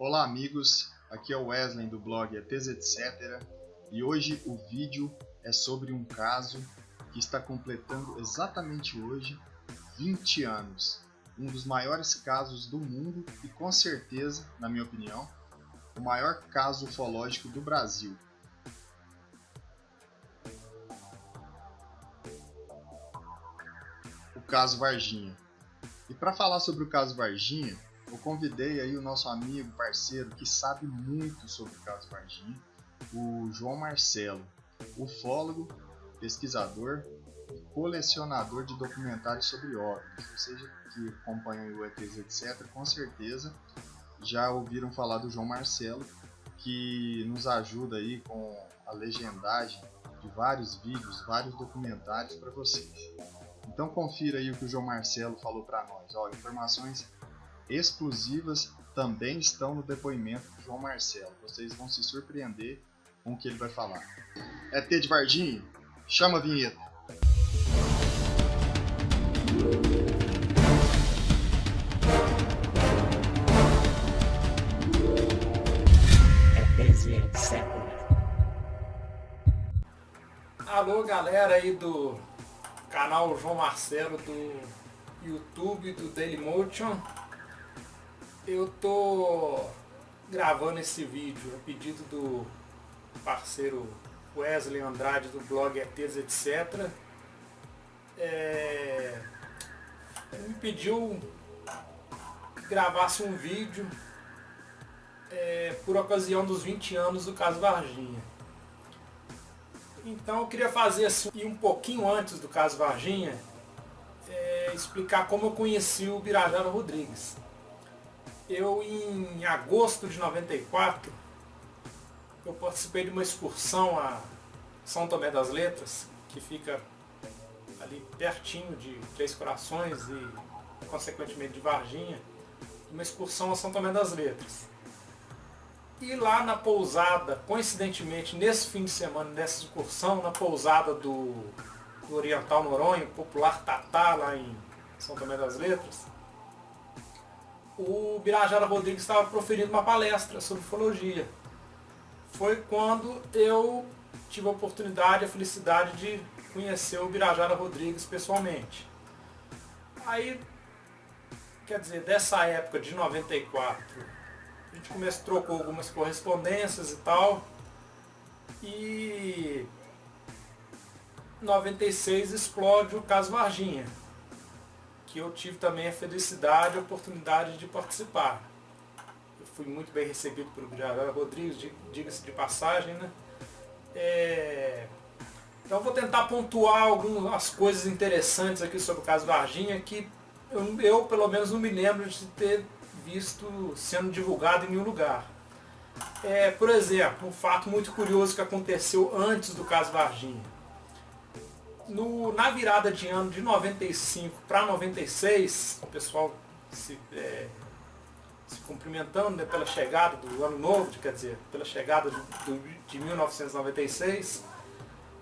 Olá amigos, aqui é o Wesley do blog ETs Etc. E hoje o vídeo é sobre um caso que está completando exatamente hoje 20 anos. Um dos maiores casos do mundo e com certeza, na minha opinião, o maior caso ufológico do Brasil. O caso Varginha. E para falar sobre o caso Varginha, eu convidei aí o nosso amigo, parceiro, que sabe muito sobre o caso Varginha, o João Marcelo, ufólogo, pesquisador e colecionador de documentários sobre OVNIs. Vocês que acompanham o ETs Etc, com certeza já ouviram falar do João Marcelo, que nos ajuda aí com a legendagem de vários vídeos, vários documentários para vocês. Então confira aí o que o João Marcelo falou para nós. Informações exclusivas também estão no depoimento do João Marcelo. Vocês vão se surpreender com o que ele vai falar. ET de Varginha, chama a vinheta. Alô galera aí do canal João Marcelo do YouTube do Dailymotion. Eu tô gravando esse vídeo a pedido do parceiro Wesley Andrade do blog ETs Etc. Ele me pediu que gravasse um vídeo por ocasião dos 20 anos do caso Varginha. Então eu queria fazer assim, um pouquinho antes do caso Varginha, explicar como eu conheci o Birajara Rodrigues. Eu, em agosto de 94, eu participei de uma excursão a São Tomé das Letras, que fica ali pertinho de Três Corações e, consequentemente, de Varginha, uma excursão a São Tomé das Letras. E lá na pousada, coincidentemente, nesse fim de semana, nessa excursão, na pousada do Oriental Noronha, popular Tatá, lá em São Tomé das Letras, o Birajara Rodrigues estava proferindo uma palestra sobre ufologia. Foi quando eu tive a oportunidade, a felicidade de conhecer o Birajara Rodrigues pessoalmente. Aí, quer dizer, dessa época de 94, a gente trocou algumas correspondências e tal, e em 96 explode o caso Varginha, que eu tive também a felicidade e a oportunidade de participar. Eu fui muito bem recebido pelo Birajara Rodrigues, diga-se de passagem, né? Então eu vou tentar pontuar algumas coisas interessantes aqui sobre o caso Varginha, que eu pelo menos não me lembro de ter visto sendo divulgado em nenhum lugar. Por exemplo, um fato muito curioso que aconteceu antes do caso Varginha. Na virada de ano de 95 para 96, o pessoal se cumprimentando, né, pela chegada do ano novo, quer dizer, pela chegada de 1996,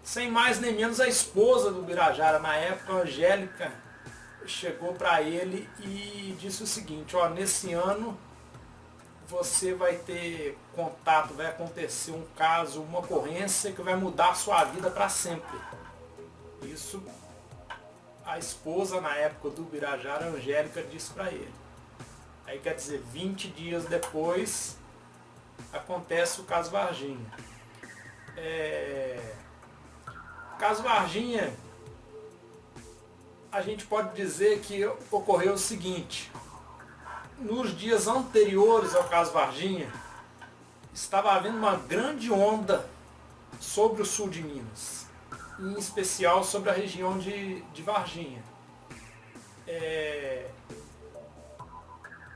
sem mais nem menos a esposa do Birajara na época, a Angélica, chegou para ele e disse o seguinte: nesse ano você vai ter contato, vai acontecer um caso, uma ocorrência que vai mudar a sua vida para sempre. Isso a esposa na época do Birajara, Angélica, disse para ele. Aí quer dizer, 20 dias depois acontece o caso Varginha. O caso Varginha, a gente pode dizer que ocorreu o seguinte: nos dias anteriores ao caso Varginha, estava havendo uma grande onda sobre o sul de Minas, em especial sobre a região de Varginha.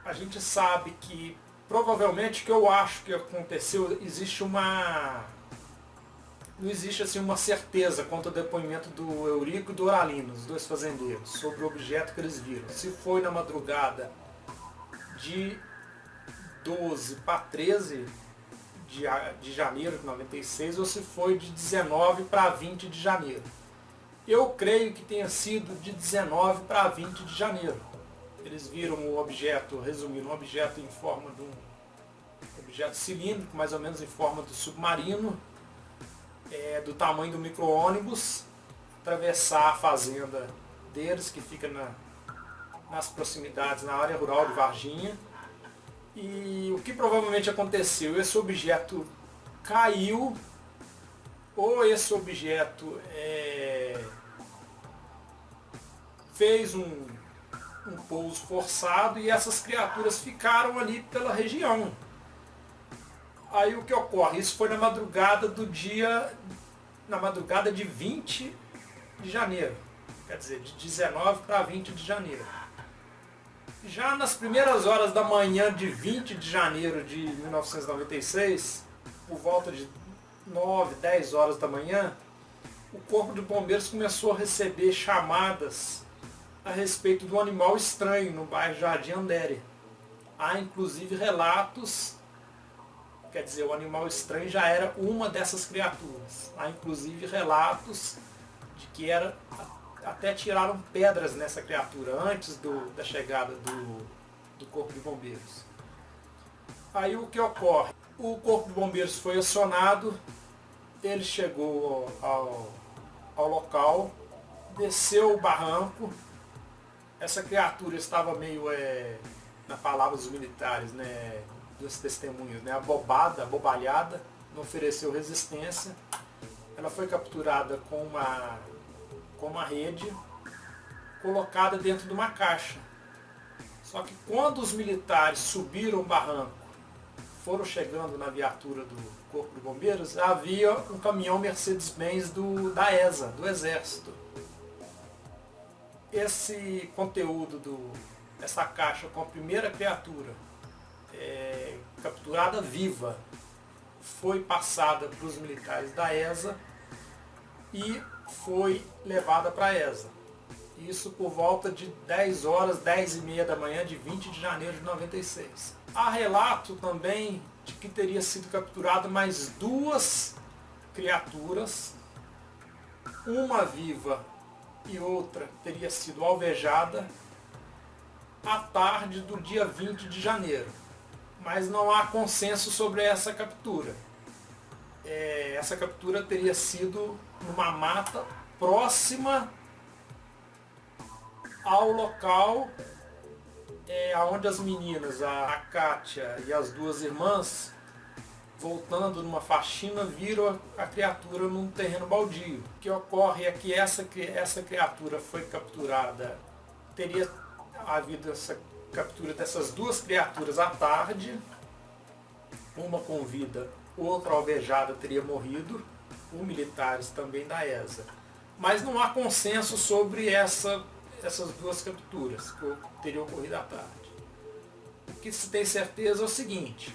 A gente sabe que, provavelmente, que eu acho que aconteceu, não existe assim uma certeza quanto ao depoimento do Eurico e do Oralino, os dois fazendeiros, sobre o objeto que eles viram. Se foi na madrugada de 12 para 13 de janeiro de 96 ou se foi de 19 para 20 de janeiro. Eu creio que tenha sido de 19 para 20 de janeiro. Eles viram o objeto, resumindo, um objeto em forma objeto cilíndrico, mais ou menos em forma de submarino, do tamanho do micro-ônibus, atravessar a fazenda deles, que fica nas proximidades, na área rural de Varginha. E o que provavelmente aconteceu? Esse objeto caiu, ou esse objeto fez um pouso forçado e essas criaturas ficaram ali pela região. Aí o que ocorre? Isso foi na madrugada de 20 de janeiro, quer dizer, de 19 para 20 de janeiro. Já nas primeiras horas da manhã de 20 de janeiro de 1996, por volta de 9, 10 horas da manhã, o Corpo de Bombeiros começou a receber chamadas a respeito de um animal estranho no bairro Jardim Andere. Há inclusive relatos, quer dizer, o animal estranho já era uma dessas criaturas. Há inclusive relatos de que até tiraram pedras nessa criatura antes da chegada do Corpo de Bombeiros. Aí o que ocorre? O Corpo de Bombeiros foi acionado, ele chegou ao local, desceu o barranco. Essa criatura estava meio, na palavra dos militares, dos testemunhos, abobalhada, não ofereceu resistência. Ela foi capturada com uma rede colocada dentro de uma caixa. Só que quando os militares subiram o barranco, foram chegando na viatura do Corpo de Bombeiros, havia um caminhão Mercedes-Benz da ESA, do Exército. Esse conteúdo dessa caixa com a primeira criatura capturada viva foi passada para os militares da ESA e foi levada para a ESA. Isso por volta de 10 horas, 10 e meia da manhã de 20 de janeiro de 96. Há relato também de que teria sido capturado mais 2 criaturas, uma viva e outra teria sido alvejada à tarde do dia 20 de janeiro. Mas não há consenso sobre essa captura. Essa captura teria sido numa mata próxima ao local onde as meninas, a Kátia e as 2 irmãs, voltando numa faxina, viram a criatura num terreno baldio. O que ocorre é que essa criatura foi capturada, teria havido essa captura dessas 2 criaturas à tarde, uma com vida, outra alvejada teria morrido, os militares também da ESA. Mas não há consenso sobre essas 2 capturas que teriam ocorrido à tarde. O que se tem certeza é o seguinte: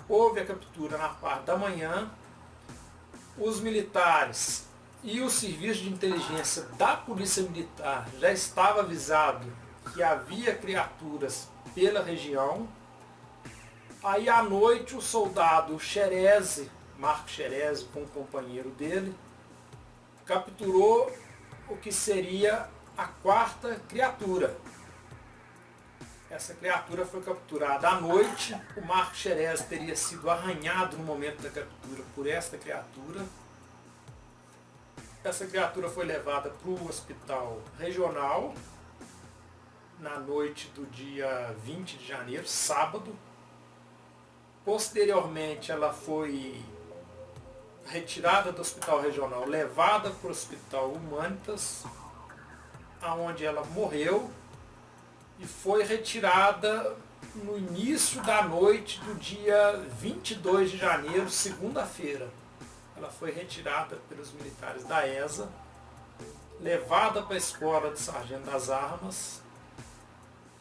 houve a captura na parte da manhã, os militares e o serviço de inteligência da Polícia Militar já estava avisado que havia criaturas pela região. Aí à noite o soldado Xerese, Marco Xerese, com o companheiro dele, capturou o que seria a 4ª criatura. Essa criatura foi capturada à noite. O Marco Xerese teria sido arranhado no momento da captura por esta criatura. Essa criatura foi levada para o hospital regional na noite do dia 20 de janeiro, sábado. Posteriormente ela foi retirada do hospital regional, levada para o hospital Humanitas, onde ela morreu, e foi retirada no início da noite do dia 22 de janeiro, segunda-feira. Ela foi retirada pelos militares da ESA, levada para a escola de sargento das armas,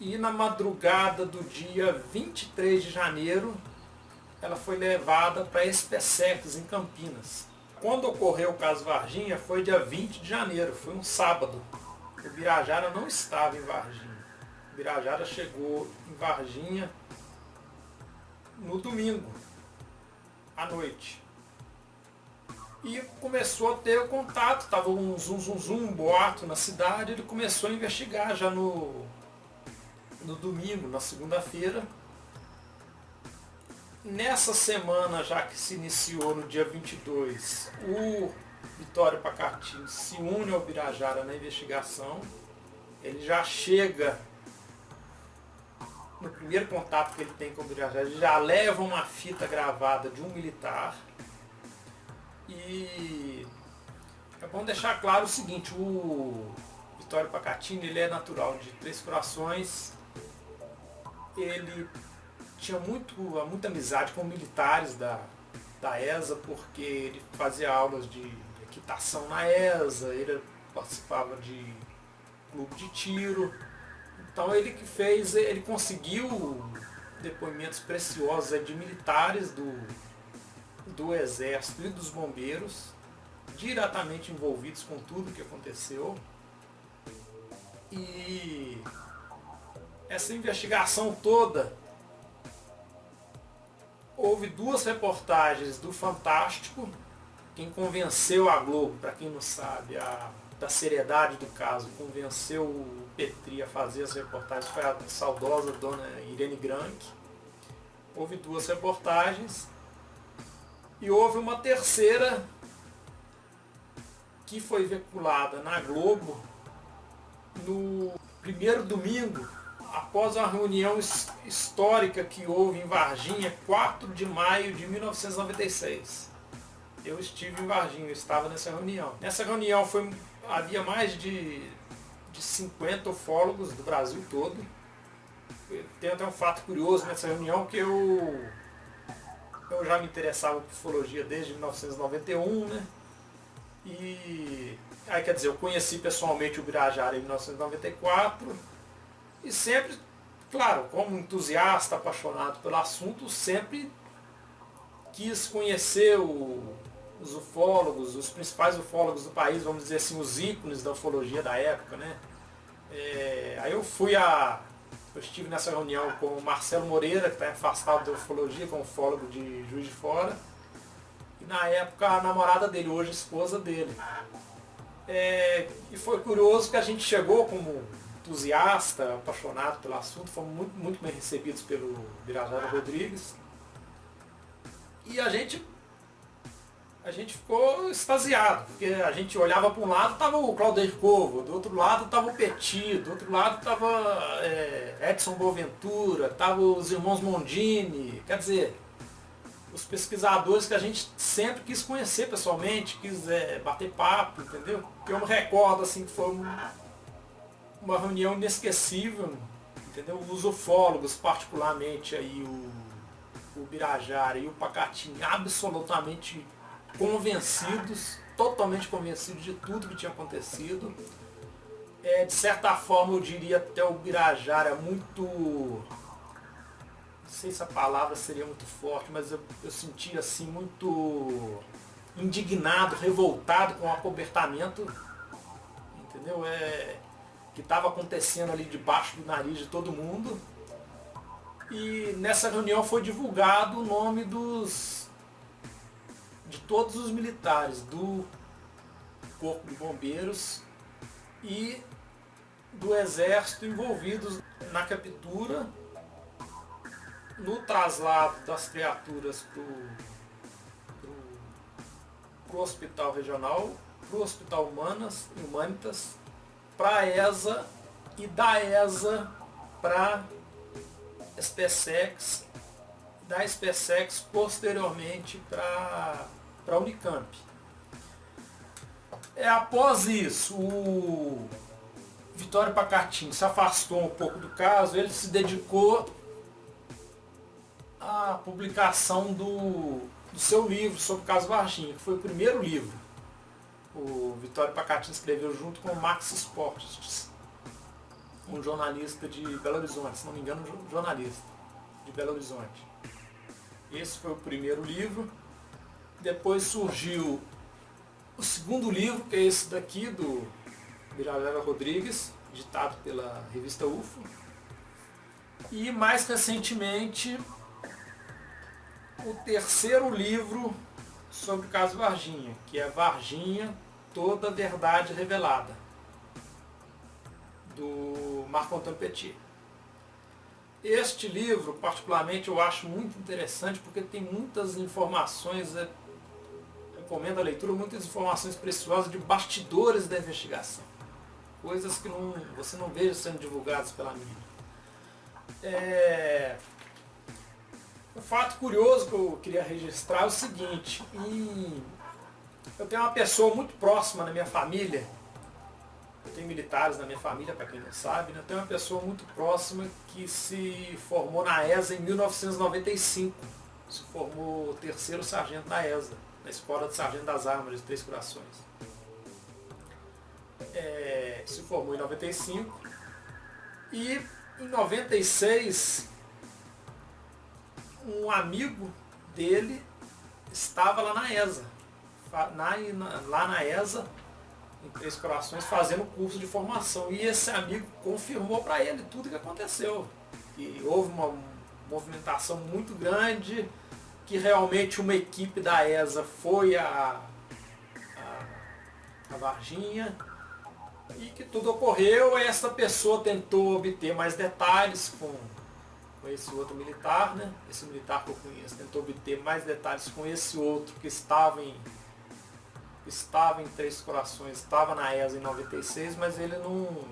e na madrugada do dia 23 de janeiro ela foi levada para Especex, em Campinas. Quando ocorreu o caso Varginha foi dia 20 de janeiro, foi um sábado. O Birajara não estava em Varginha. O Birajara chegou em Varginha no domingo, à noite. E começou a ter contato, estava um um boato na cidade, ele começou a investigar já no domingo, na segunda-feira. nessa semana, já que se iniciou no dia 22, o Vitório Pacatini se une ao Birajara na investigação. Ele já chega, no primeiro contato que ele tem com o Birajara, ele já leva uma fita gravada de um militar. E é bom deixar claro o seguinte, o Vitório Pacatini, ele é natural de Três Corações. Ele tinha muita amizade com militares da ESA, porque ele fazia aulas de equitação na ESA, ele participava de clube de tiro. Então ele conseguiu depoimentos preciosos de militares do Exército e dos Bombeiros, diretamente envolvidos com tudo que aconteceu. E essa investigação toda, houve 2 reportagens do Fantástico. Quem convenceu a Globo, para quem não sabe, da seriedade do caso, convenceu o Petri a fazer as reportagens, foi a saudosa dona Irene Grank. Houve 2 reportagens e houve uma terceira que foi veiculada na Globo no primeiro domingo, após a reunião histórica que houve em Varginha, 4 de maio de 1996. Eu estive em Varginha, eu estava nessa reunião. Nessa reunião havia mais de 50 ufólogos do Brasil todo. Tem até um fato curioso nessa reunião, que eu já me interessava por ufologia desde 1991, né? E aí, quer dizer, eu conheci pessoalmente o Birajara em 1994 e sempre, claro, como entusiasta, apaixonado pelo assunto, sempre quis conhecer os ufólogos, os principais ufólogos do país, vamos dizer assim, os ícones da ufologia da época, né? Aí eu estive nessa reunião com o Marcelo Moreira, que está afastado da ufologia, como ufólogo de Juiz de Fora, e na época a namorada dele, hoje a esposa dele. E foi curioso que a gente chegou como entusiasta, apaixonado pelo assunto, fomos muito, muito bem recebidos pelo Birajara Rodrigues, e a gente ficou extasiado, porque a gente olhava para um lado, estava o Claudio Corvo, do outro lado estava o Petit, do outro lado estava Edson Boaventura, estava os irmãos Mondini, quer dizer, os pesquisadores que a gente sempre quis conhecer pessoalmente, quis bater papo, entendeu? Eu me recordo assim, que foi uma reunião inesquecível, entendeu? Os ufólogos, particularmente aí o Birajara e o Pacatini, absolutamente convencidos, totalmente convencidos de tudo que tinha acontecido. De certa forma, eu diria até o Birajara muito, não sei se a palavra seria muito forte, mas eu sentia assim muito indignado, revoltado com o acobertamento, entendeu? Que estava acontecendo ali debaixo do nariz de todo mundo. E nessa reunião foi divulgado o nome de todos os militares do Corpo de Bombeiros e do Exército envolvidos na captura, no traslado das criaturas para o hospital regional, para o hospital Humanitas, para a ESA e da ESA para a SpaceX, da SpaceX posteriormente para a Unicamp. Após isso, o Vitório Pacatini se afastou um pouco do caso, ele se dedicou à publicação do seu livro sobre o caso Varginha, que foi o primeiro livro. O Vitório Pacatini escreveu junto com o Max Sportes, um jornalista de Belo Horizonte, se não me engano, um jornalista de Belo Horizonte. Esse foi o primeiro livro. Depois surgiu o segundo livro, que é esse daqui, do Birajara Rodrigues, editado pela revista UFO. E mais recentemente, o terceiro livro sobre o caso Varginha, que é Varginha, Toda a Verdade Revelada, do Marco Antônio Petit. Este livro, particularmente, eu acho muito interessante porque tem muitas informações, recomendo a leitura, muitas informações preciosas de bastidores da investigação. Coisas que você não veja sendo divulgadas pela mídia. Um fato curioso que eu queria registrar é o seguinte: eu tenho uma pessoa muito próxima na minha família, eu tenho militares na minha família, para quem não sabe, né? Eu tenho uma pessoa muito próxima que se formou na ESA em 1995, se formou terceiro sargento na ESA, na Escola de Sargento das Armas de Três Corações. Se formou em 95 e em 96 um amigo dele estava lá na ESA, lá na ESA, em Três Corações, fazendo curso de formação. E esse amigo confirmou para ele tudo o que aconteceu. Que houve uma movimentação muito grande, que realmente uma equipe da ESA foi a Varginha, e que tudo ocorreu. Essa pessoa tentou obter mais detalhes com esse outro militar, né? Esse militar que eu conheço tentou obter mais detalhes com esse outro que estava em Três Corações, estava na ESA em 96, mas ele não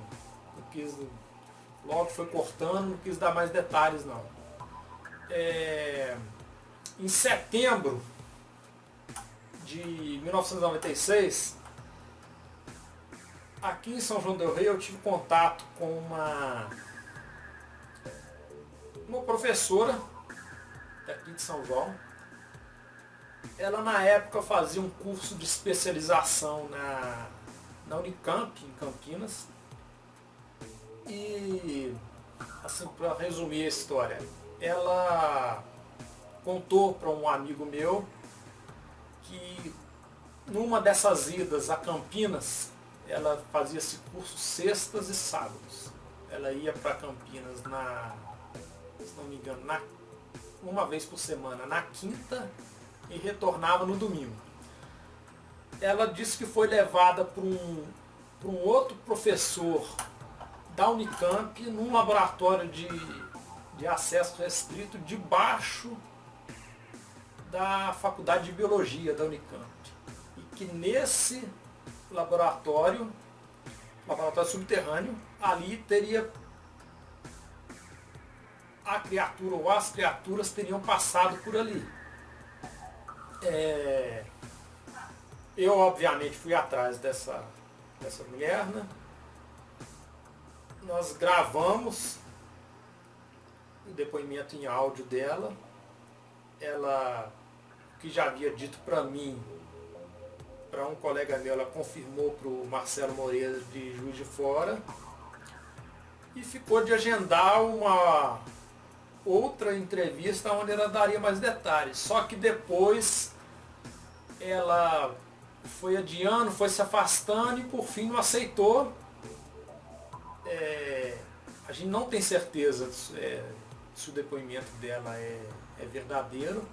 quis, logo foi cortando, não quis dar mais detalhes não. Em setembro de 1996, aqui em São João del Rei, eu tive contato com uma professora daqui de São João. Ela na época fazia um curso de especialização na Unicamp, em Campinas. E, assim, para resumir a história, ela contou para um amigo meu que numa dessas idas a Campinas, ela fazia esse curso sextas e sábados. Ela ia para Campinas, se não me engano, uma vez por semana, na quinta, e retornava no domingo. Ela disse que foi levada por um outro professor da Unicamp num laboratório de acesso restrito debaixo da Faculdade de Biologia da Unicamp. E que nesse laboratório subterrâneo, ali teria a criatura ou as criaturas teriam passado por ali. Eu obviamente fui atrás dessa mulher, né? Nós gravamos o depoimento em áudio dela. Ela, que já havia dito para mim, para um colega meu, ela confirmou para o Marcelo Moreira de Juiz de Fora, e ficou de agendar uma outra entrevista onde ela daria mais detalhes. Só que depois ela foi adiando, foi se afastando e por fim não aceitou. A gente não tem certeza se o depoimento dela é verdadeiro,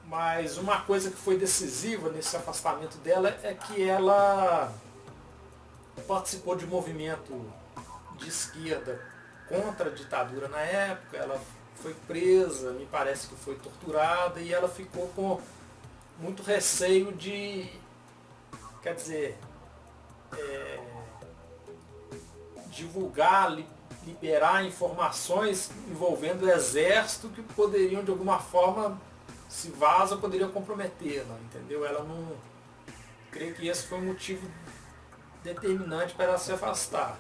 mas uma coisa que foi decisiva nesse afastamento dela é que ela participou de um movimento de esquerda contra a ditadura na época. Ela foi presa, me parece que foi torturada, e ela ficou com muito receio de, divulgar, liberar informações envolvendo o exército que poderiam, de alguma forma, se vaza, poderiam comprometê-la, entendeu? Ela não... Creio que esse foi um motivo determinante para ela se afastar.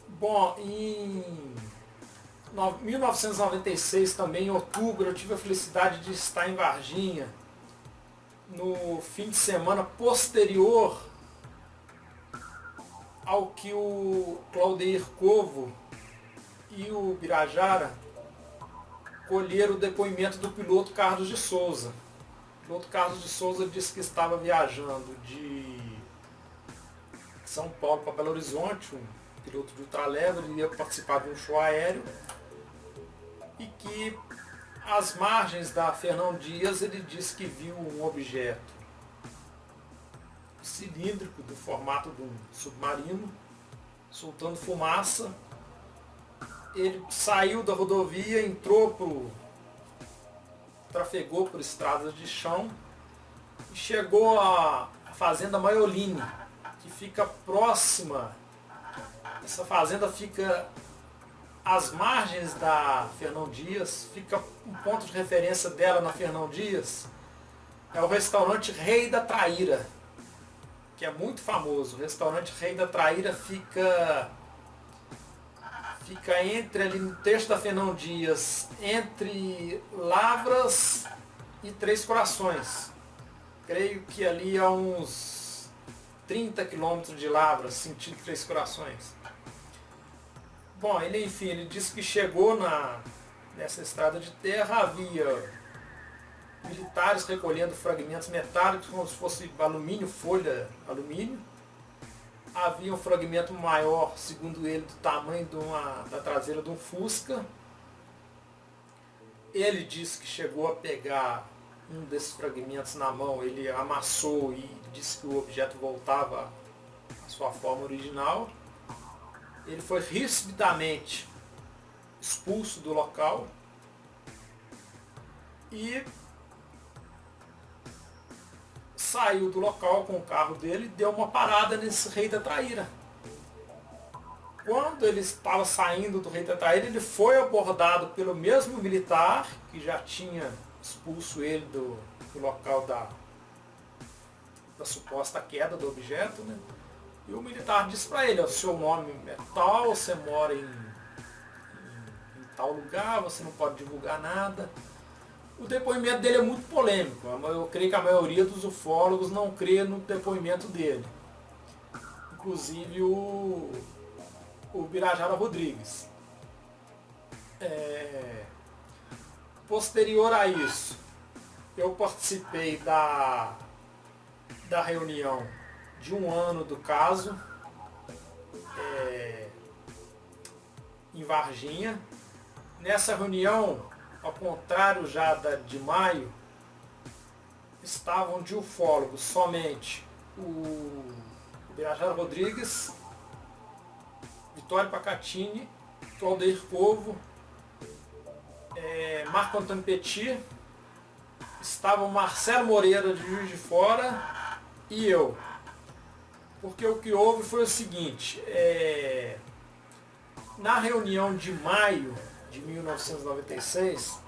Bom, em 1996 também, em outubro, eu tive a felicidade de estar em Varginha, no fim de semana posterior ao que o Claudeir Covo e o Birajara colheram o depoimento do piloto Carlos de Souza. O piloto Carlos de Souza disse que estava viajando de São Paulo para Belo Horizonte, um piloto de ultraleve, ele ia participar de um show aéreo, e que às margens da Fernão Dias ele disse que viu um objeto cilíndrico do formato de um submarino soltando fumaça ele saiu da rodovia, trafegou por estradas de chão e chegou à fazenda Maioline, que fica próxima. Essa fazenda fica às margens da Fernão Dias, fica um ponto de referência dela na Fernão Dias, é o restaurante Rei da Traíra, que é muito famoso. O restaurante Rei da Traíra fica entre ali no trecho da Fernão Dias, entre Lavras e Três Corações. Creio que ali há uns 30 quilômetros de Lavras, sentido Três Corações. Bom, ele disse que chegou nessa estrada de terra, havia militares recolhendo fragmentos metálicos, como se fosse alumínio, folha alumínio. Havia um fragmento maior, segundo ele, do tamanho da traseira de um Fusca. Ele disse que chegou a pegar um desses fragmentos na mão, ele amassou e disse que o objeto voltava à sua forma original. Ele foi rispidamente expulso do local e saiu do local com o carro dele e deu uma parada nesse Rei da Traíra. Quando ele estava saindo do Rei da Traíra, ele foi abordado pelo mesmo militar que já tinha expulso ele do local da suposta queda do objeto, né? E o militar disse para ele: o seu nome é tal, você mora em tal lugar, você não pode divulgar nada. O depoimento dele é muito polêmico. Eu creio que a maioria dos ufólogos não crê no depoimento dele. Inclusive o Birajara Rodrigues. Posterior a isso, eu participei da reunião de um ano do caso em Varginha. Nessa reunião, ao contrário já da de maio, estavam de ufólogos somente o Birajara Rodrigues, Vitório Pacatini, Claudeir Corvo, Marco Antônio Petit, estava o Marcelo Moreira de Juiz de Fora e eu. Porque o que houve foi o seguinte: na reunião de maio de 1996,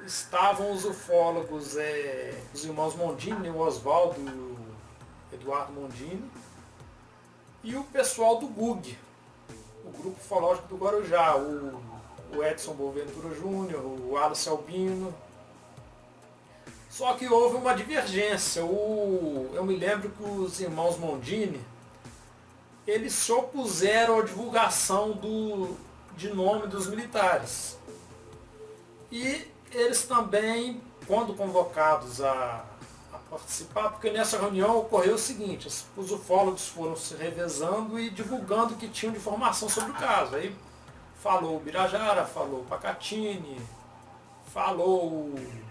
estavam os ufólogos, os irmãos Mondini, o Oswaldo e o Eduardo Mondini, e o pessoal do GUG, o Grupo Ufológico do Guarujá, o Edson Boaventura Júnior, o Alice Albino. Só que houve uma divergência. Eu me lembro que os irmãos Mondini, eles se opuseram à divulgação de nome dos militares. E eles também, quando convocados a participar, porque nessa reunião ocorreu o seguinte: os ufólogos foram se revezando e divulgando o que tinham de informação sobre o caso. Aí falou o Birajara, falou o Pacatini, falou o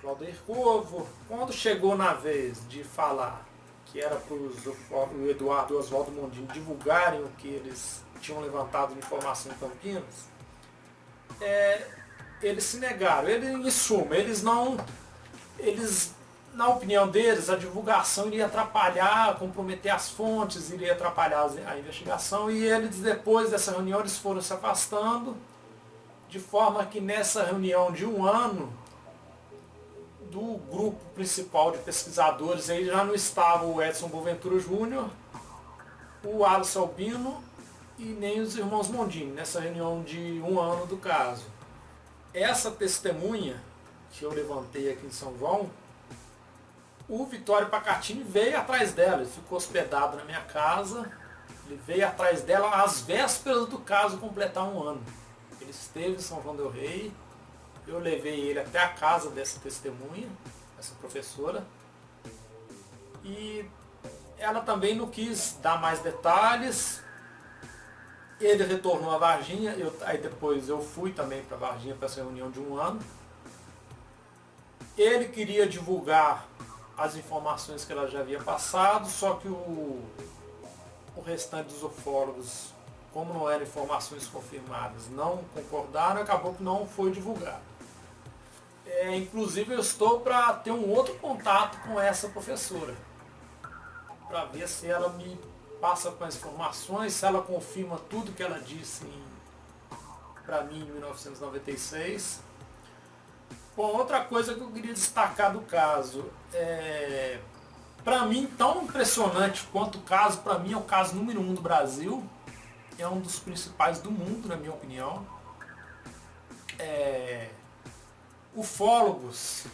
Claudeir Corvo. Quando chegou na vez de falar que era para o Eduardo e o Oswaldo Mondini divulgarem o que eles tinham levantado de informação em Campinas, eles se negaram. Em suma, eles, na opinião deles, a divulgação iria atrapalhar, comprometer as fontes, iria atrapalhar a investigação, e eles, depois dessa reunião, eles foram se afastando, de forma que nessa reunião de um ano, do grupo principal de pesquisadores, aí já não estava o Edson Boaventura Júnior, o Alice Albino e nem os irmãos Mondini, nessa reunião de um ano do caso. Essa testemunha que eu levantei aqui em São João, o Vitório Pacatini veio atrás dela, ele ficou hospedado na minha casa, ele veio atrás dela às vésperas do caso completar um ano. Ele esteve em São João del Rei, eu levei ele até a casa dessa testemunha, essa professora, e ela também não quis dar mais detalhes. Ele retornou a Varginha, aí depois eu fui também para Varginha para essa reunião de um ano. Ele queria divulgar as informações que ela já havia passado, só que o restante dos ufólogos como não eram informações confirmadas, não concordaram, acabou que não foi divulgado. Inclusive eu estou para ter um outro contato com essa professora, para ver se ela me passa com as informações, se ela confirma tudo que ela disse para mim em 1996. Bom, outra coisa que eu queria destacar do caso, para mim, tão impressionante quanto o caso, para mim é o caso número 1 do Brasil, é um dos principais do mundo, na minha opinião. Ufólogos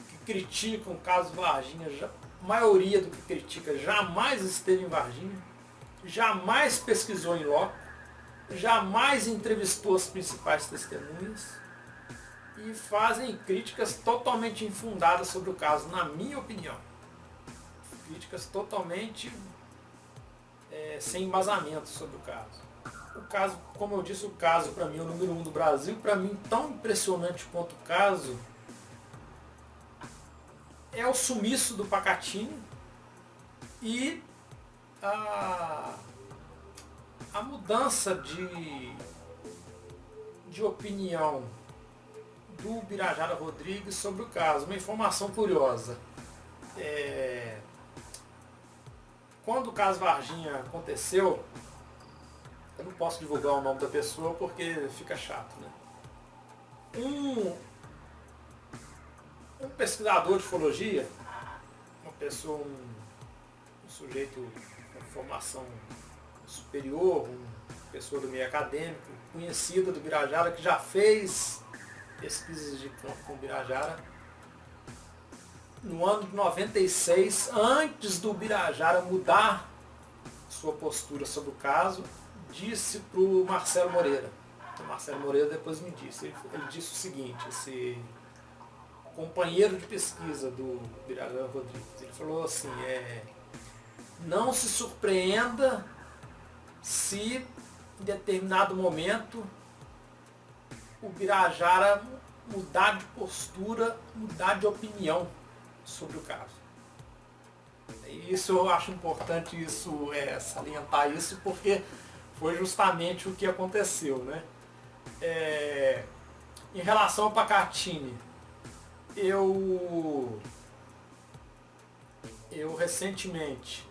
que criticam o caso Varginha, a maioria do que critica jamais esteve em Varginha, jamais pesquisou em loco, jamais entrevistou as principais testemunhas e fazem críticas totalmente infundadas sobre o caso, na minha opinião. Críticas totalmente sem embasamento sobre o caso. O caso, como eu disse, o caso para mim é o número 1 do Brasil. Para mim, tão impressionante quanto o caso é o sumiço do Pacatini e a mudança de opinião do Birajara Rodrigues sobre o caso. Uma informação curiosa. Quando o caso Varginha aconteceu, eu não posso divulgar o nome da pessoa porque fica chato, né? Um pesquisador de ufologia, uma pessoa, um sujeito com formação superior, uma pessoa do meio acadêmico, conhecida do Birajara, que já fez pesquisas de campo com o Birajara, no ano de 96, antes do Birajara mudar sua postura sobre o caso, disse para o Marcelo Moreira. O Marcelo Moreira depois me disse. Ele disse o seguinte, esse companheiro de pesquisa do Birajara Rodrigues, ele falou assim, não se surpreenda se em determinado momento o Birajara mudar de postura, mudar de opinião sobre o caso. Isso eu acho importante salientar isso, porque foi justamente o que aconteceu, né? Em relação ao Pacatini, eu recentemente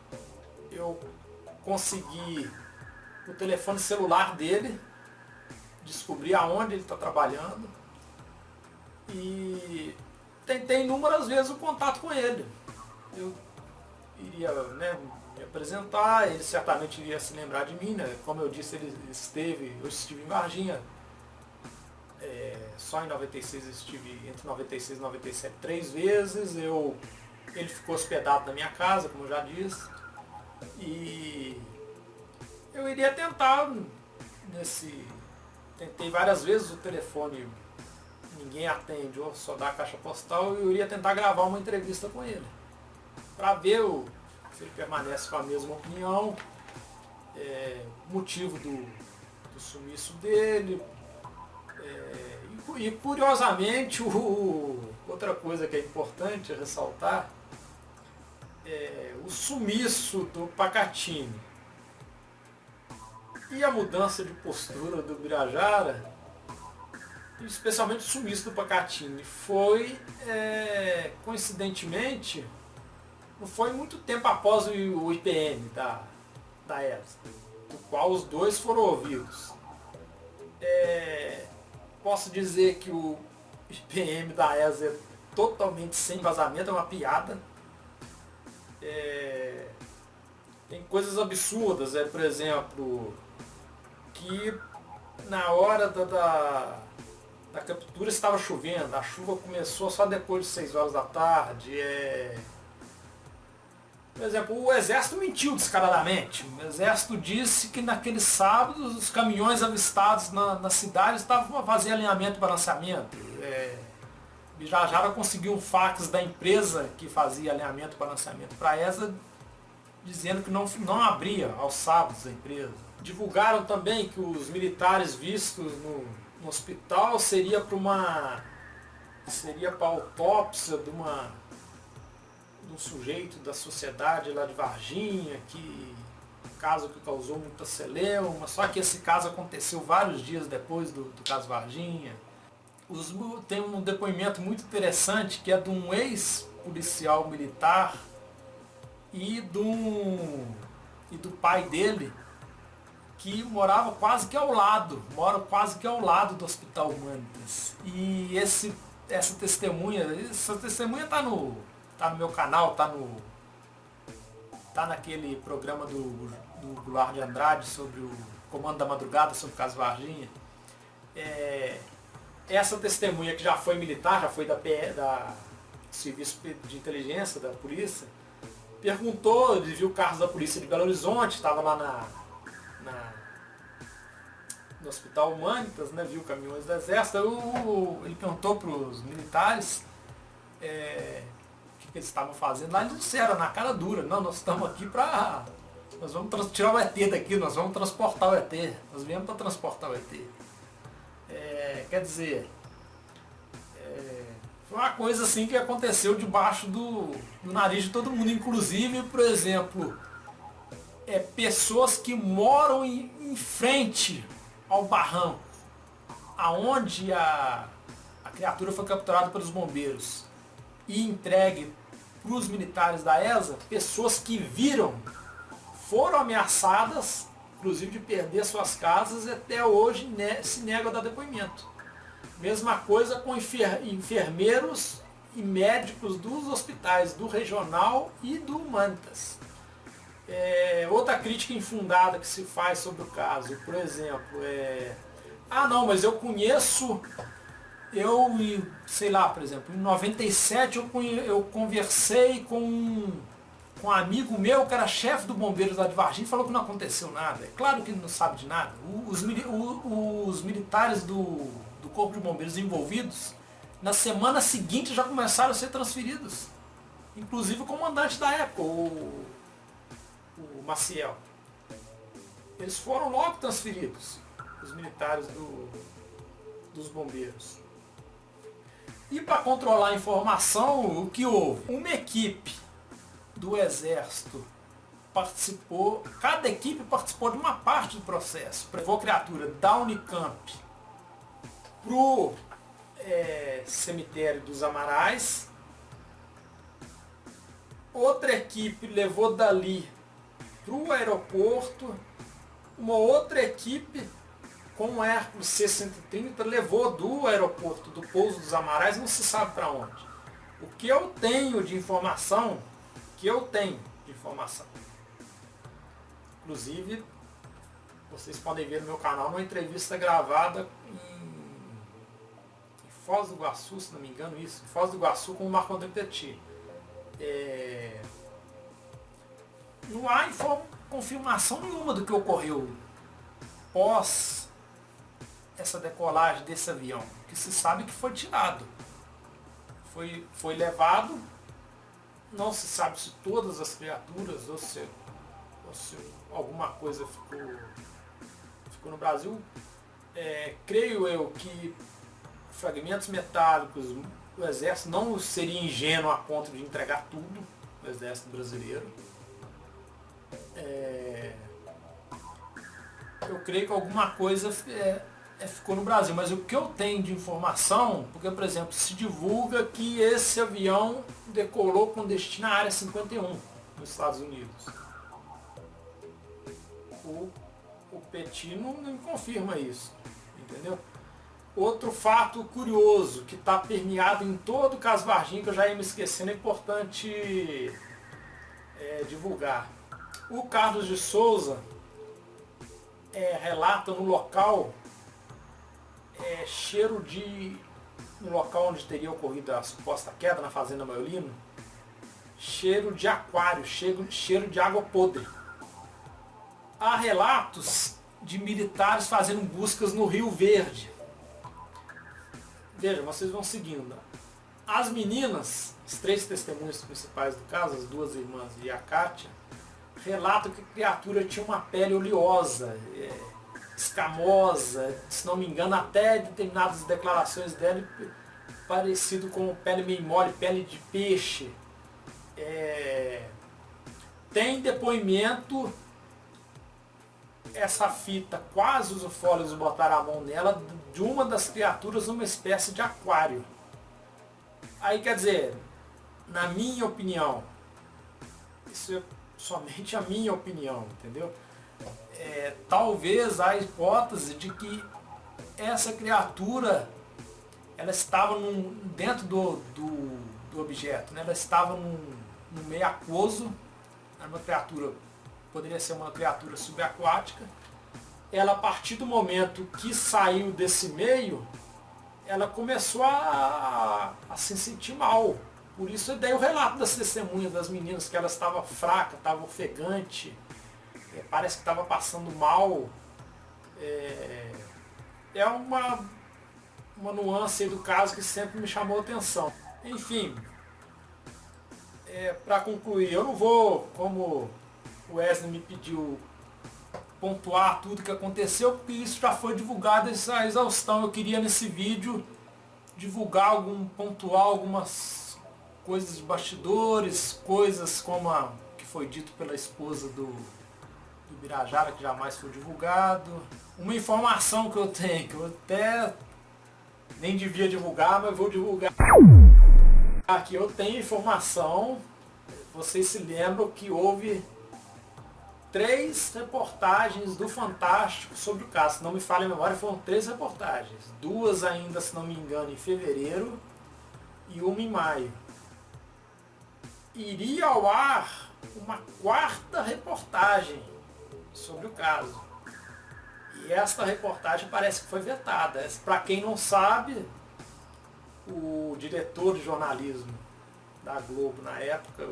consegui o telefone celular dele, descobri aonde ele está trabalhando e tentei inúmeras vezes o contato com ele. Eu iria, me apresentar, ele certamente iria se lembrar de mim, né? Como eu disse, eu estive em Varginha, só em 96 eu estive, entre 96 e 97, 3 vezes. Ele ficou hospedado na minha casa, como eu já disse, e eu iria tentar tentei várias vezes o telefone, ninguém atende, ou só dá a caixa postal, e eu iria tentar gravar uma entrevista com ele, para ver se ele permanece com a mesma opinião, motivo do sumiço dele. E curiosamente, outra coisa que é importante ressaltar, o sumiço do Pacatini e a mudança de postura do Birajara, especialmente o sumiço do Pacatini, foi, coincidentemente, não foi muito tempo após o IPM da ESA, do qual os dois foram ouvidos. Posso dizer que o IPM da ESA é totalmente sem vazamento, é uma piada. Tem coisas absurdas, por exemplo, que na hora da captura estava chovendo, a chuva começou só depois de 6 horas da tarde. Por exemplo, o Exército mentiu descaradamente. O Exército disse que naquele sábado os caminhões avistados na cidade estavam a fazer alinhamento e balanceamento. Birajara conseguiu um fax da empresa que fazia alinhamento e balanceamento para a ESA, dizendo que não abria aos sábados a empresa. Divulgaram também que os militares vistos no hospital seria para autópsia de um sujeito da sociedade lá de Varginha, que caso que causou muita celeuma, só que esse caso aconteceu vários dias depois do caso Varginha. Tem um depoimento muito interessante que é de um ex-policial militar e do pai dele, que mora quase que ao lado do Hospital Humanitas. E essa testemunha está no meu canal, tá naquele programa do Goulart de Andrade sobre o Comando da Madrugada, sobre o caso Varginha. Essa testemunha que já foi militar, já foi da Serviço de Inteligência da Polícia, perguntou, ele viu o carro da Polícia de Belo Horizonte, estava lá no Hospital Humanitas, né, viu caminhões do Exército. Ele perguntou para os militares o que eles estavam fazendo lá. Eles disseram na cara dura: não, nós estamos aqui para... nós vamos tirar o ET daqui, nós vamos transportar o ET. Nós viemos para transportar o ET. Quer dizer, foi uma coisa assim que aconteceu debaixo do nariz de todo mundo. Inclusive, por exemplo, pessoas que moram em frente ao barranco, aonde a criatura foi capturada pelos bombeiros e entregue para os militares da ESA, pessoas que viram, foram ameaçadas, inclusive de perder suas casas, e até hoje se negam a dar depoimento. Mesma coisa com enfermeiros e médicos dos hospitais, do Regional e do Humanitas. Outra crítica infundada que se faz sobre o caso, por exemplo, não, mas eu conheço, sei lá, por exemplo, em 97 eu conversei com um amigo meu que era chefe do Bombeiros lá de Varginha e falou que não aconteceu nada. É claro que não sabe de nada. Os militares do Corpo de Bombeiros envolvidos, na semana seguinte já começaram a ser transferidos. Inclusive o comandante da época, o Maciel. Eles foram logo transferidos, os militares dos bombeiros. E para controlar a informação, o que houve? Uma equipe do Exército participou, cada equipe participou de uma parte do processo. Levou a criatura da Unicamp pro cemitério dos Amarais. Outra equipe levou dali para o aeroporto. Uma outra equipe com o Hércules C-130 levou do aeroporto, do Pouso dos Amarais, não se sabe para onde. O que eu tenho de informação, inclusive, vocês podem ver no meu canal uma entrevista gravada em Foz do Iguaçu, se não me engano, em Foz do Iguaçu, com o Marco-Antônio Petit. Não há confirmação nenhuma do que ocorreu pós essa decolagem desse avião, que se sabe que foi tirado. Foi levado, não se sabe se todas as criaturas ou se alguma coisa ficou no Brasil. Creio eu que fragmentos metálicos, o Exército não seria ingênuo a ponto de entregar tudo, o Exército brasileiro. Eu creio que alguma coisa ficou no Brasil, mas o que eu tenho de informação, porque, por exemplo, se divulga que esse avião decolou com destino à Área 51, nos Estados Unidos. O Petit não confirma isso, entendeu? Outro fato curioso, que está permeado em todo o caso Varginha, que eu já ia me esquecendo, é importante divulgar. O Carlos de Souza relata no local cheiro no local onde teria ocorrido a suposta queda, na Fazenda Maiolino, cheiro de aquário, cheiro de água podre. Há relatos de militares fazendo buscas no Rio Verde. Vejam, vocês vão seguindo. As meninas, as 3 testemunhas principais do caso, as 2 irmãs e a Kátia, relatam que a criatura tinha uma pele oleosa, escamosa, se não me engano, até determinadas declarações dela, parecido com pele meio mole, pele de peixe. Tem depoimento essa fita, quase os ufólogos botaram a mão nela, de uma das criaturas numa espécie de aquário. Aí, quer dizer, na minha opinião, isso é somente a minha opinião, entendeu? Talvez a hipótese de que essa criatura, ela estava dentro do objeto, né? Ela estava no meio aquoso, era uma criatura, poderia ser uma criatura subaquática. Ela, a partir do momento que saiu desse meio, ela começou a se sentir mal. Por isso daí o relato das testemunhas das meninas, que ela estava fraca, estava ofegante, parece que estava passando mal. É uma nuance aí do caso que sempre me chamou a atenção. Enfim, para concluir, eu não vou, como o Wesley me pediu, pontuar tudo que aconteceu, porque isso já foi divulgado essa exaustão. Eu queria nesse vídeo divulgar pontuar algumas coisas de bastidores, coisas como que foi dito pela esposa do Birajara, que jamais foi divulgado. Uma informação que eu tenho, que eu até nem devia divulgar, mas vou divulgar. Aqui eu tenho informação, vocês se lembram que houve 3 reportagens do Fantástico sobre o caso. Se não me falha a memória, foram 3 reportagens. 2 ainda, se não me engano, em fevereiro e 1 em maio. Iria ao ar uma 4ª reportagem sobre o caso. E esta reportagem parece que foi vetada. Para quem não sabe, o diretor de jornalismo da Globo na época,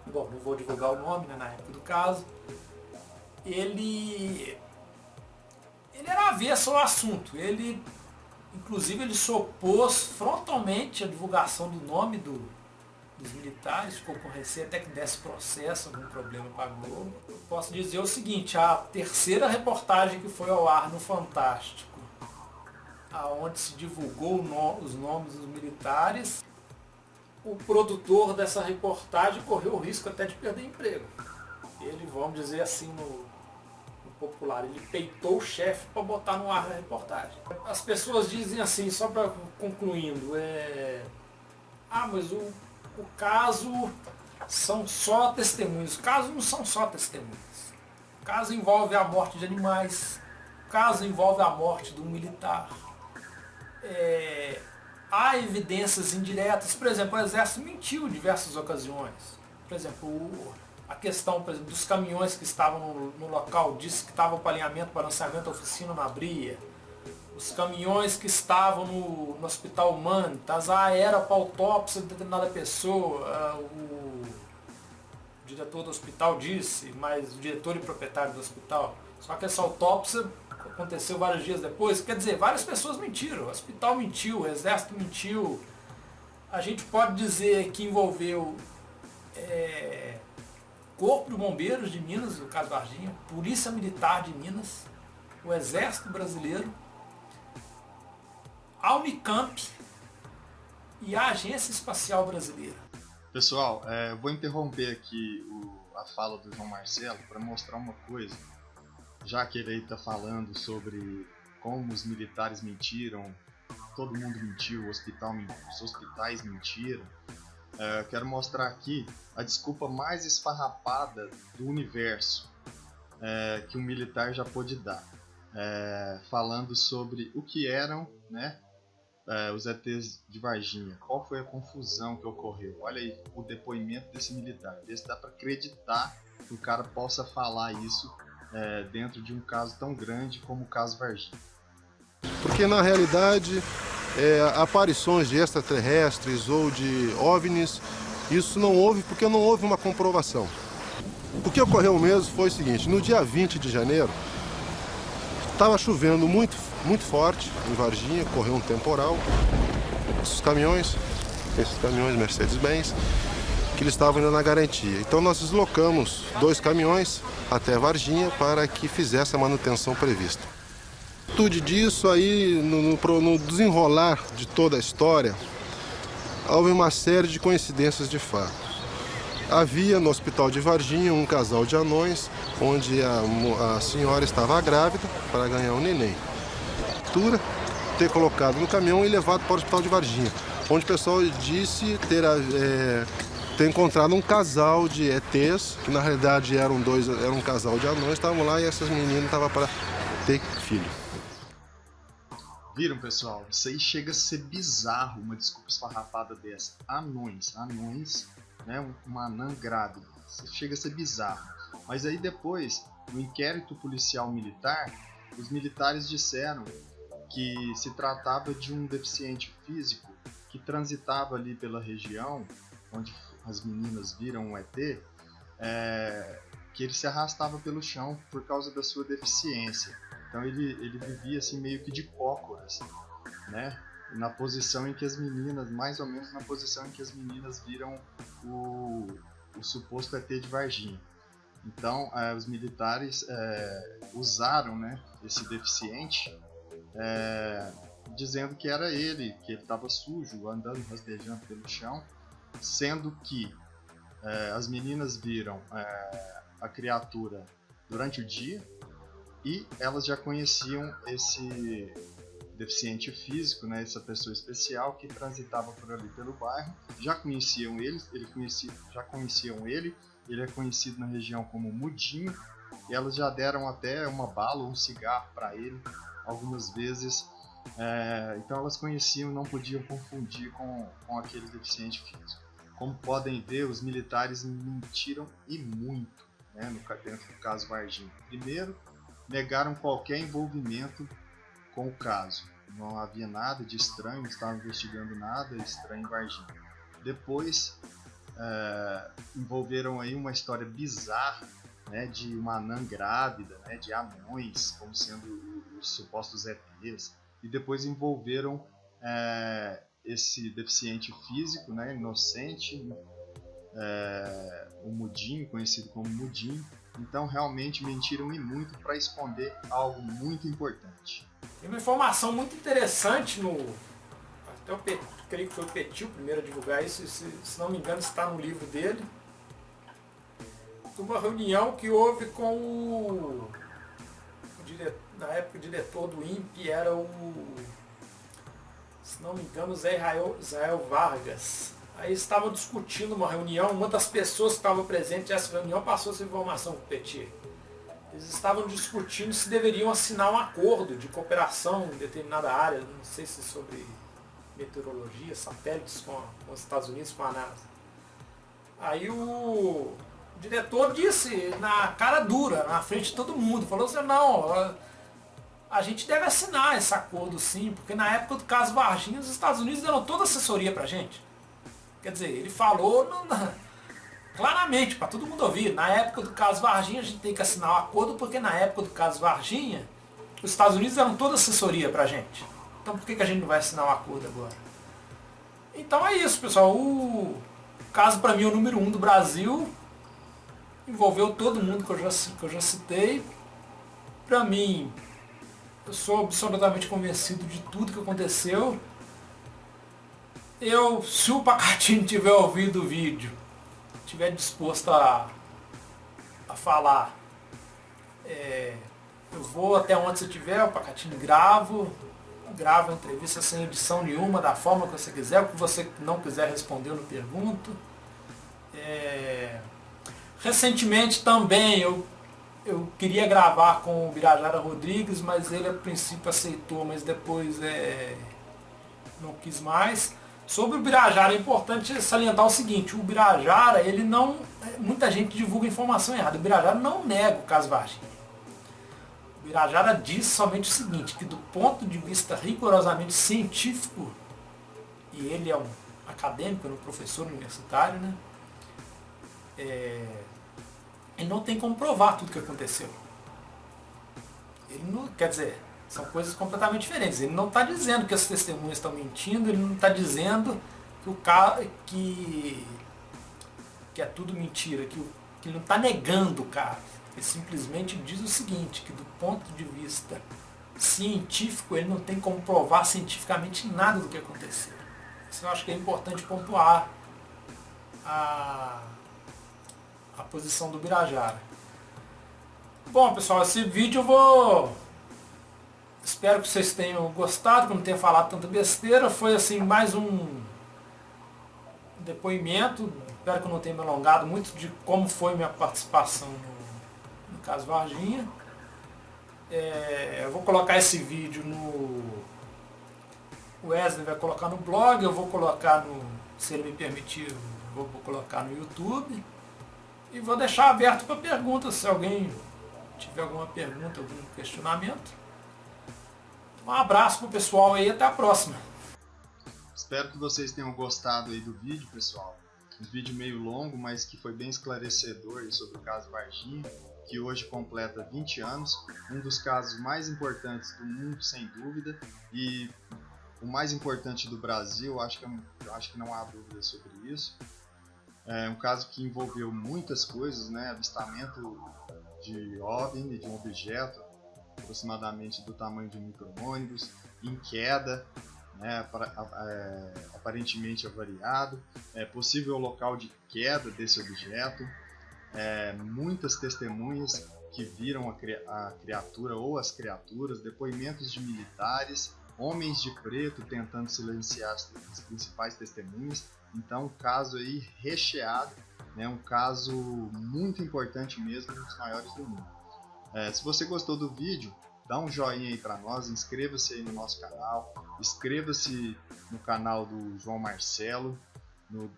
bom, não vou divulgar o nome, né, na época do caso, ele era avesso ao assunto. Inclusive, ele se opôs frontalmente à divulgação do nome dos militares, ficou com receio até que desse processo, algum problema com a Globo. Eu posso dizer o seguinte: a 3ª reportagem que foi ao ar no Fantástico, aonde se divulgou os nomes dos militares, o produtor dessa reportagem correu o risco até de perder emprego. Ele, vamos dizer assim no popular, ele peitou o chefe para botar no ar a reportagem. As pessoas dizem assim, só para concluindo, mas o caso são só testemunhos. O caso não são só testemunhos. O caso envolve a morte de animais, o caso envolve a morte de um militar. Há evidências indiretas. Por exemplo, o Exército mentiu em diversas ocasiões. Por exemplo, a questão, por exemplo, dos caminhões que estavam no local, disse que estavam para alinhamento, balanceamento da oficina na Bria. Os caminhões que estavam no Hospital Humanitas, era para autópsia de determinada pessoa. O diretor do hospital disse, mas o diretor e proprietário do hospital. Só que essa autópsia aconteceu vários dias depois. Quer dizer, várias pessoas mentiram. O hospital mentiu, o Exército mentiu. A gente pode dizer que envolveu Corpo de Bombeiros de Minas, no caso da Varginha, Polícia Militar de Minas, o Exército Brasileiro, a Unicamp e a Agência Espacial Brasileira. Pessoal, eu vou interromper aqui a fala do João Marcelo para mostrar uma coisa. Já que ele está falando sobre como os militares mentiram, todo mundo mentiu, os hospitais mentiram, quero mostrar aqui a desculpa mais esfarrapada do universo que um militar já pôde dar, falando sobre o que eram, né, os ETs de Varginha. Qual foi a confusão que ocorreu? Olha aí o depoimento desse militar. Vê se dá para acreditar que o cara possa falar isso dentro de um caso tão grande como o caso Varginha. Porque na realidade aparições de extraterrestres ou de OVNIs, isso não houve porque não houve uma comprovação. O que ocorreu mesmo foi o seguinte: no dia 20 de janeiro estava chovendo muito forte em Varginha, correu um temporal. Esses caminhões Mercedes-Benz, que eles estavam indo na garantia. Então nós deslocamos 2 caminhões até Varginha para que fizesse a manutenção prevista. Tudo disso aí, no desenrolar de toda a história, houve uma série de coincidências de fato. Havia no hospital de Varginha um casal de anões, onde a senhora estava grávida para ganhar um neném. Ter colocado no caminhão e levado para o hospital de Varginha, onde o pessoal disse ter encontrado um casal de ETs, que na realidade era um casal de anões, estavam lá e essas meninas estavam para ter filho. Viram, pessoal? Isso aí chega a ser bizarro, uma desculpa esfarrapada dessa. Anões, né? Uma anã grávida. Isso chega a ser bizarro. Mas aí depois, no inquérito policial militar, os militares disseram que se tratava de um deficiente físico que transitava ali pela região onde as meninas viram um ET, que ele se arrastava pelo chão por causa da sua deficiência. Então ele vivia assim meio que de cócoras, né? Na posição em que as meninas, mais ou menos na posição em que as meninas viram o suposto ET de Varginha. Então os militares usaram, né, esse deficiente, dizendo que era ele, que ele estava sujo, andando, rastejando pelo chão, sendo que as meninas viram a criatura durante o dia e elas já conheciam esse deficiente físico, né, essa pessoa especial que transitava por ali pelo bairro, já conheciam ele é conhecido na região como Mudinho, e elas já deram até uma bala ou um cigarro para ele algumas vezes. Então elas conheciam, não podiam confundir com aquele deficiente físico. Como podem ver, os militares mentiram e muito, né, dentro do caso Varginha. Primeiro, negaram qualquer envolvimento com o caso. Não havia nada de estranho, não estavam investigando nada estranho em Varginha. Depois, envolveram aí uma história bizarra, né, de uma anã grávida, né, de anões, como sendo os supostos ETs. E depois envolveram esse deficiente físico, né, inocente, o Mudinho, conhecido como Mudinho. Então realmente mentiram e muito para esconder algo muito importante. Tem uma informação muito interessante até eu creio que foi o Petit o primeiro a divulgar isso, se não me engano está no livro dele, de uma reunião que houve com na época o diretor do INPE era se não me engano, Zé Israel Vargas. Aí estavam discutindo uma reunião, uma das pessoas que estava presente nessa reunião passou essa informação para o Petit. Eles estavam discutindo se deveriam assinar um acordo de cooperação em determinada área, não sei se sobre meteorologia, satélites com os Estados Unidos, com a NASA. Aí o diretor disse, na cara dura, na frente de todo mundo, falou assim, não, a gente deve assinar esse acordo sim, porque na época do caso Varginha, os Estados Unidos deram toda a assessoria pra gente. Quer dizer, ele falou claramente, para todo mundo ouvir, na época do caso Varginha a gente tem que assinar o acordo, porque na época do caso Varginha, os Estados Unidos deram toda a assessoria pra gente. Então por que a gente não vai assinar o acordo agora? Então é isso, pessoal. O caso para mim é o número 1 do Brasil. Envolveu todo mundo que eu já citei. Para mim, eu sou absolutamente convencido de tudo que aconteceu. Se o Pacatini tiver ouvido o vídeo, estiver disposto a falar, eu vou até onde você estiver, o Pacatini gravo a entrevista sem edição nenhuma, da forma que você quiser, o que você não quiser responder eu não pergunto. Recentemente também eu queria gravar com o Birajara Rodrigues, mas ele a princípio aceitou, mas depois não quis mais. Sobre o Birajara é importante salientar o seguinte, o Birajara, ele não, muita gente divulga informação errada, o Birajara não nega o caso Varginha. O Birajara diz somente o seguinte, que do ponto de vista rigorosamente científico, e ele é um acadêmico, um professor universitário, né? Ele não tem como provar tudo o que aconteceu. Ele não, quer dizer, são coisas completamente diferentes. Ele não está dizendo que as testemunhas estão mentindo, ele não está dizendo que é tudo mentira, que ele não está negando o caso. Ele simplesmente diz o seguinte, que do ponto de vista científico, ele não tem como provar cientificamente nada do que aconteceu. Isso eu acho que é importante pontuar a posição do Birajara. Bom, pessoal, esse vídeo eu vou... Espero que vocês tenham gostado, que eu não tenha falado tanta besteira. Foi assim, mais um depoimento. Espero que eu não tenha me alongado muito de como foi minha participação no caso Varginha. Eu vou colocar esse vídeo no... O Wesley vai colocar no blog, eu vou colocar no... Se ele me permitir, vou colocar no YouTube. E vou deixar aberto para perguntas, se alguém tiver alguma pergunta, algum questionamento. Um abraço pro pessoal aí, até a próxima. Espero que vocês tenham gostado aí do vídeo, pessoal. Um vídeo meio longo, mas que foi bem esclarecedor aí sobre o caso Varginha, que hoje completa 20 anos, um dos casos mais importantes do mundo, sem dúvida, e o mais importante do Brasil, acho que não há dúvida sobre isso. É um caso que envolveu muitas coisas, né? Avistamento de OVNI, de um objeto aproximadamente do tamanho de um micro-ônibus, em queda, né? Aparentemente avariado, possível local de queda desse objeto, muitas testemunhas que viram a criatura ou as criaturas, depoimentos de militares, homens de preto tentando silenciar as principais testemunhas. Então, um caso aí recheado, né? Um caso muito importante mesmo, um dos maiores do mundo. Se você gostou do vídeo, dá um joinha aí para nós, inscreva-se aí no nosso canal, inscreva-se no canal do João Marcelo, no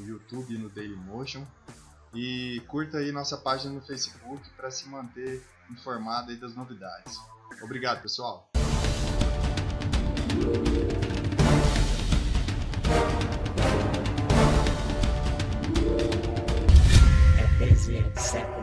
YouTube e no Dailymotion, e curta aí nossa página no Facebook para se manter informado aí das novidades. Obrigado, pessoal! É 13, etc.